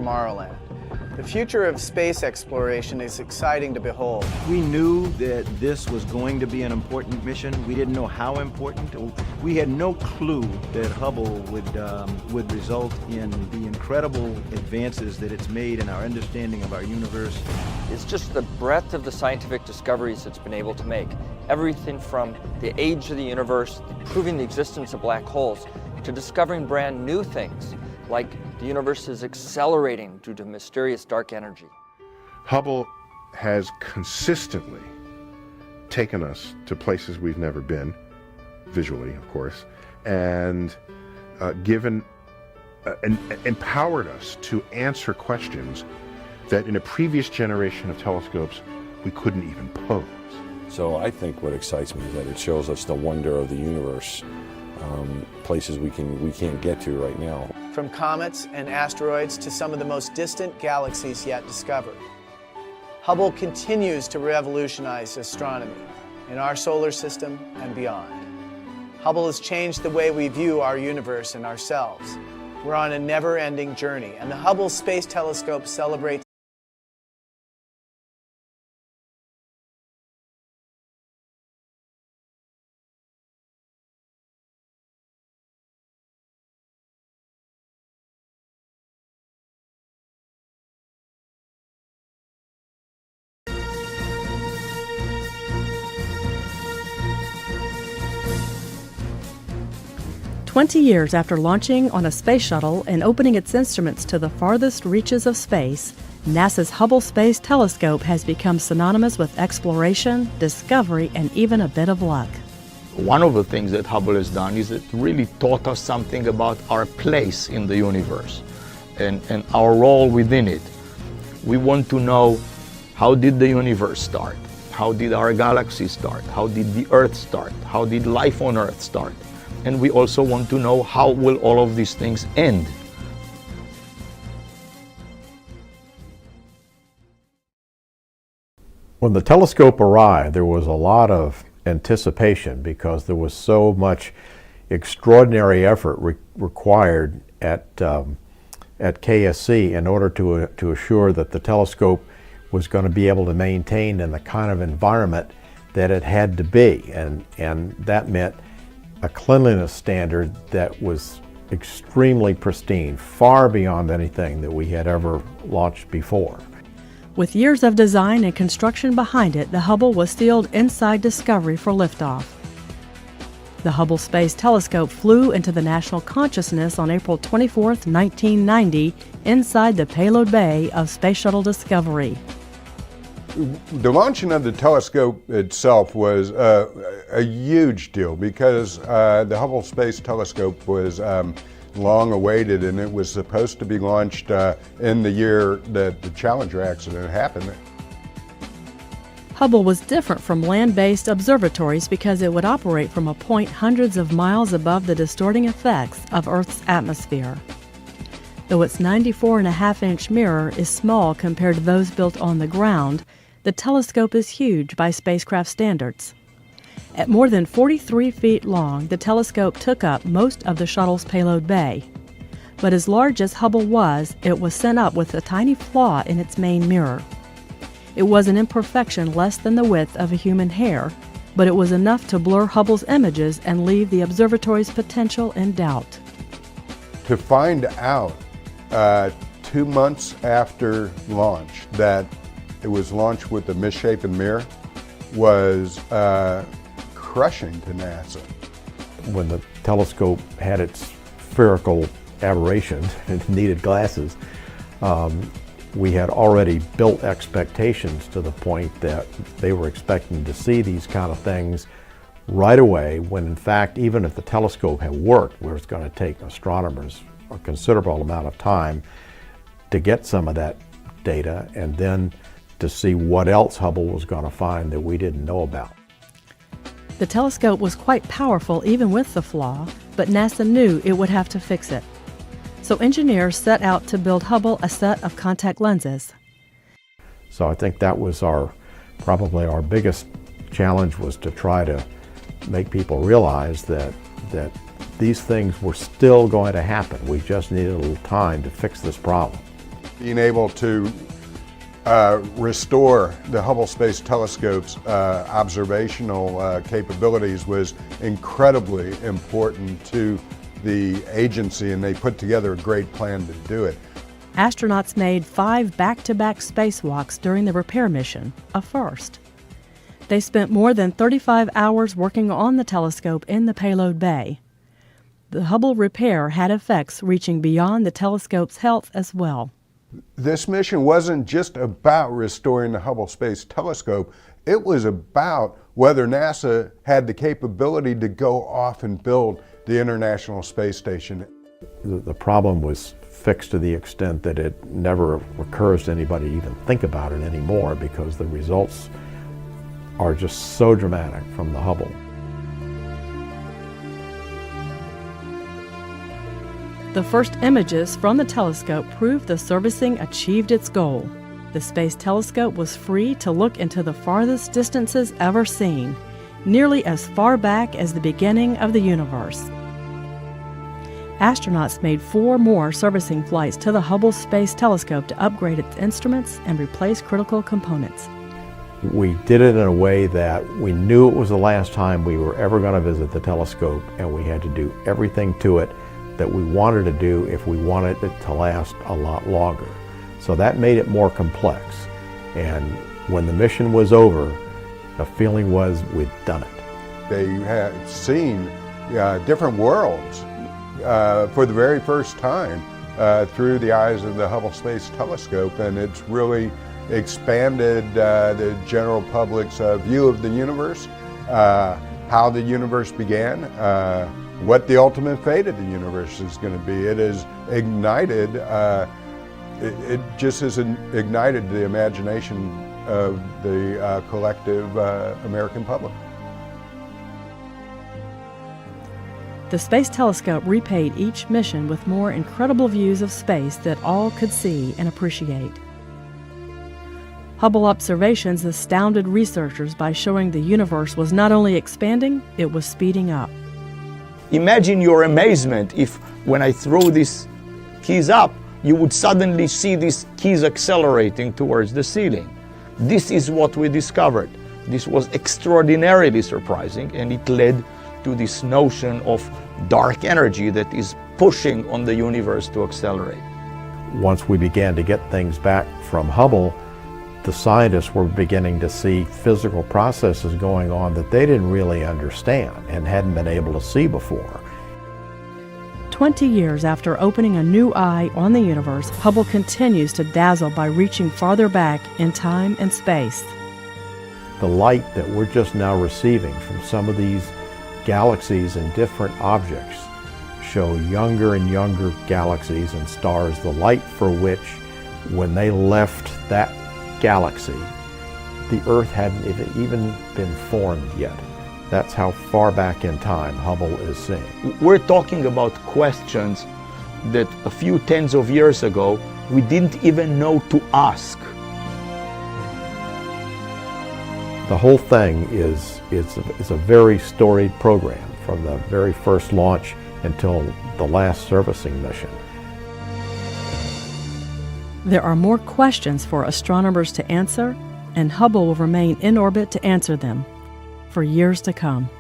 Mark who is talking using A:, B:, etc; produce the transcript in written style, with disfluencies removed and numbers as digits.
A: tomorrowland. The future of space exploration is exciting to behold.
B: We knew that this was going to be an important mission. We didn't know how important. We had no clue that Hubble would result in the incredible advances that it's made in our understanding of our universe.
C: It's just the breadth of the scientific discoveries it's been able to make. Everything from the age of the universe, proving the existence of black holes, to discovering brand new things, like the universe is accelerating due to mysterious dark energy.
D: Hubble has consistently taken us to places we've never been, visually, of course, and empowered us to answer questions that in a previous generation of telescopes we couldn't even pose.
E: So I think what excites me is that it shows us the wonder of the universe, places we can't get to right now.
A: From comets and asteroids to some of the most distant galaxies yet discovered, Hubble continues to revolutionize astronomy in our solar system and beyond. Hubble has changed the way we view our universe and ourselves. We're on a never-ending journey, and the Hubble Space Telescope celebrates
F: "20 years after launching on a space shuttle and opening its instruments to the farthest reaches of space, NASA's Hubble Space Telescope has become synonymous with exploration, discovery, and even a bit of luck.
G: One of the things that Hubble has done is it really taught us something about our place in the universe and our role within it. We want to know, how did the universe start? How did our galaxy start? How did the Earth start? How did life on Earth start? And we also want to know, how will all of these things end?
H: When the telescope arrived, there was a lot of anticipation because there was so much extraordinary effort required at KSC in order to assure that the telescope was going to be able to maintain in the kind of environment that it had to be, and that meant a cleanliness standard that was extremely pristine, far beyond anything that we had ever launched before.
F: With years of design and construction behind it, the Hubble was sealed inside Discovery for liftoff. The Hubble Space Telescope flew into the national consciousness on April 24, 1990, inside the payload bay of Space Shuttle Discovery.
I: The launching of the telescope itself was a huge deal because the Hubble Space Telescope was long awaited, and it was supposed to be launched in the year that the Challenger accident happened.
F: Hubble was different from land-based observatories because it would operate from a point hundreds of miles above the distorting effects of Earth's atmosphere. Though its 94.5-inch mirror is small compared to those built on the ground, the telescope is huge by spacecraft standards. At more than 43 feet long, the telescope took up most of the shuttle's payload bay. But as large as Hubble was, it was sent up with a tiny flaw in its main mirror. It was an imperfection less than the width of a human hair, but it was enough to blur Hubble's images and leave the observatory's potential in doubt.
I: To find out 2 months after launch that it was launched with a misshapen mirror was crushing to NASA.
H: When the telescope had its spherical aberration and needed glasses, we had already built expectations to the point that they were expecting to see these kind of things right away, when in fact, even if the telescope had worked, where it's going to take astronomers a considerable amount of time to get some of that data and then to see what else Hubble was going to find that we didn't know about.
F: The telescope was quite powerful even with the flaw, but NASA knew it would have to fix it. So engineers set out to build Hubble a set of contact lenses.
H: So I think that was probably our biggest challenge, was to try to make people realize that these things were still going to happen. We just needed a little time to fix this problem.
I: Being able to restore the Hubble Space Telescope's observational capabilities was incredibly important to the agency, and they put together a great plan to do it.
F: Astronauts made 5 back-to-back spacewalks during the repair mission, a first. They spent more than 35 hours working on the telescope in the payload bay. The Hubble repair had effects reaching beyond the telescope's health as well.
I: This mission wasn't just about restoring the Hubble Space Telescope. It was about whether NASA had the capability to go off and build the International Space Station.
H: The problem was fixed to the extent that it never occurs to anybody to even think about it anymore, because the results are just so dramatic from the Hubble.
F: The first images from the telescope proved the servicing achieved its goal. The Space Telescope was free to look into the farthest distances ever seen, nearly as far back as the beginning of the universe. Astronauts made 4 more servicing flights to the Hubble Space Telescope to upgrade its instruments and replace critical components.
H: We did it in a way that we knew it was the last time we were ever going to visit the telescope, and we had to do everything to it that we wanted to do if we wanted it to last a lot longer. So that made it more complex. And when the mission was over, the feeling was we'd done it.
I: They had seen different worlds for the very first time through the eyes of the Hubble Space Telescope, and it's really expanded the general public's view of the universe, how the universe began, what the ultimate fate of the universe is going to be. It has ignited, it just has ignited the imagination of the collective American public.
F: The Space Telescope repaid each mission with more incredible views of space that all could see and appreciate. Hubble observations astounded researchers by showing the universe was not only expanding, it was speeding up.
G: Imagine your amazement if, when I throw these keys up, you would suddenly see these keys accelerating towards the ceiling. This is what we discovered. This was extraordinarily surprising, and it led to this notion of dark energy that is pushing on the universe to accelerate.
H: Once we began to get things back from Hubble, the scientists were beginning to see physical processes going on that they didn't really understand and hadn't been able to see before.
F: 20 years after opening a new eye on the universe, Hubble continues to dazzle by reaching farther back in time and space.
H: The light that we're just now receiving from some of these galaxies and different objects show younger and younger galaxies and stars, the light for which, when they left that galaxy, the Earth hadn't even been formed yet. That's how far back in time Hubble is seeing.
G: We're talking about questions that a few tens of years ago we didn't even know to ask.
H: The whole thing is a very storied program from the very first launch until the last servicing mission.
F: There are more questions for astronomers to answer, and Hubble will remain in orbit to answer them for years to come.